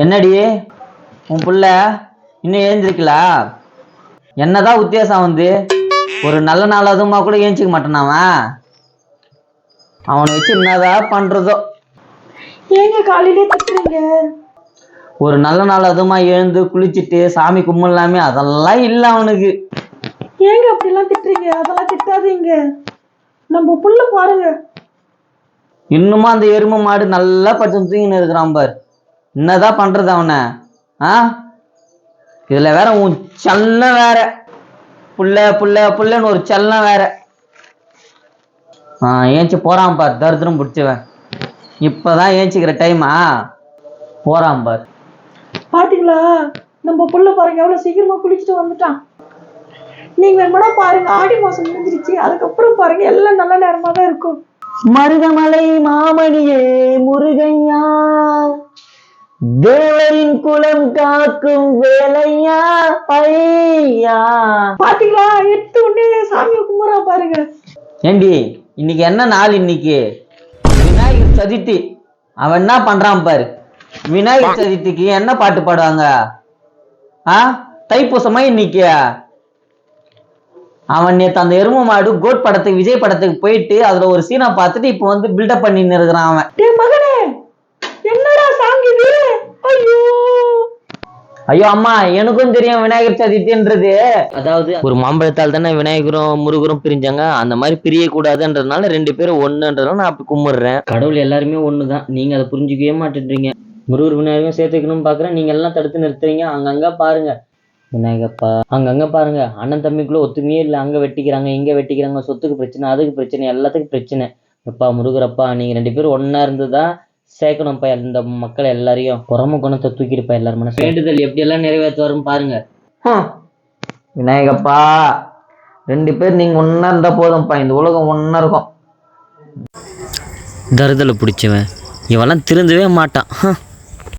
என்னடி உன் புள்ள இன்னும் ஏஞ்சிருக்கலா? என்னதான் உத்தியாசம் வந்து ஒரு நல்ல நாள் அதுமா கூட ஏஞ்சிக்க மாட்டானாவன். அவனை வச்சு என்னதான் பண்றதோ. ஏங்க காலையிலே திட்டுறீங்க? ஒரு நல்ல நாள் அதுமா எழுந்து குளிச்சுட்டு சாமி கும்பிடலாமே, அதெல்லாம் இல்லை அவனுக்கு. ஏங்க அப்படிலாம் திட்டுறீங்க? அதெல்லாம் திட்டாதீங்க. நம்ம புள்ள பாருங்க, இன்னுமா அந்த எருமை மாடு நல்லா படுத்து தூங்கின்னு இருக்கிறான் பார். என்னதான் பண்றது அவனை? இதுல வேற உன் செல்லம் வேற, புள்ள புள்ள புள்ளன்னு ஒரு செல்லம் வேற. ஏஞ்சி போறான் பார் தரித்திரம் பிடிச்சவன். இப்பதான் ஏஞ்சிக்கிற டைமா போறான் பார். பாத்தீங்களா? நம்ம புள்ள பாருங்க எவ்வளவு சீக்கிரமா குளிச்சுட்டு வந்துட்டான். நீங்க வேணுமா பாருங்க, ஆடி மாசம் முடிஞ்சிருச்சு, அதுக்கப்புறம் பாருங்க எல்லாம் நல்ல நேரமா தான் இருக்கும். மருதமலை மாமணியே முருகையா, தேவரின் குலம் காக்கும் வேலையா ஐயா. பாத்தீங்களா? எடுத்து உடனே சாமியை கும்பிடுறா பாருங்க. ஏண்டி இன்னைக்கு என்ன நாள்? இன்னைக்கு விநாயகர் சதுர்த்தி. அவன் என்ன பண்றான் பாரு. விநாயகர் சதுர்த்திக்கு என்ன பாட்டு பாடுவாங்க? தைப்பூசமா இன்னைக்கு? அவன் நேற்று அந்த எருமை மாடு கோட் படத்துக்கு விஜய் படத்துக்கு போயிட்டு அதுல ஒரு சீனை பார்த்துட்டு இப்ப வந்து பில்டப் பண்ணின்னு இருக்கிறான் அவன். மகனே என்னடா சாங் இது? ஐயோ ஐயோ அம்மா, எனக்கும் தெரியும் விநாயகர் சதுர்த்தின்றது. அதாவது ஒரு மாம்பழத்தால் தானே விநாயகரும் முருகரும் பிரிஞ்சாங்க. அந்த மாதிரி பிரிய கூடாதுன்றதுனால ரெண்டு பேரும் ஒண்ணுன்றதுனால நான் அப்படி கும்பிடுறேன். கடவுள் எல்லாருமே ஒண்ணுதான், நீங்க அதை புரிஞ்சுக்கவே மாட்டேன்றீங்க. முருகர் விநாயகரும் சேர்த்து வைக்கணும்னு பாக்குறேன், நீங்க எல்லாம் தடுத்து நிறுத்துறீங்க. அங்கங்க பாருங்க விநாயகப்பா, அங்கங்க பாருங்க அண்ணன் தம்பிக்குள்ள ஒத்துமையே இல்லை. அங்க வெட்டிக்கிறாங்க, இங்க வெட்டிக்கிறாங்க, சொத்துக்கு பிரச்சனை, அதுக்கு பிரச்சனை, எல்லாத்துக்கும் பிரச்சனை. அப்பா முருகரப்பா, நீங்க ரெண்டு பேரும் ஒன்னா இருந்துதான் சேர்க்கணும்ப்பா இந்த மக்கள் எல்லாரையும். பொறாம குணத்தை தூக்கிடுப்பா எல்லாரும் மனசு. வேண்டுதல் எப்படி எல்லாம் நிறைவேற்றுவாருன்னு பாருங்க. விநாயகப்பா, ரெண்டு பேர் நீங்க ஒன்னா இருந்தா போதும்ப்பா, இந்த உலகம் ஒன்னா இருக்கும். தருதலை பிடிச்சவன் இவெல்லாம் திருந்தவே மாட்டான்.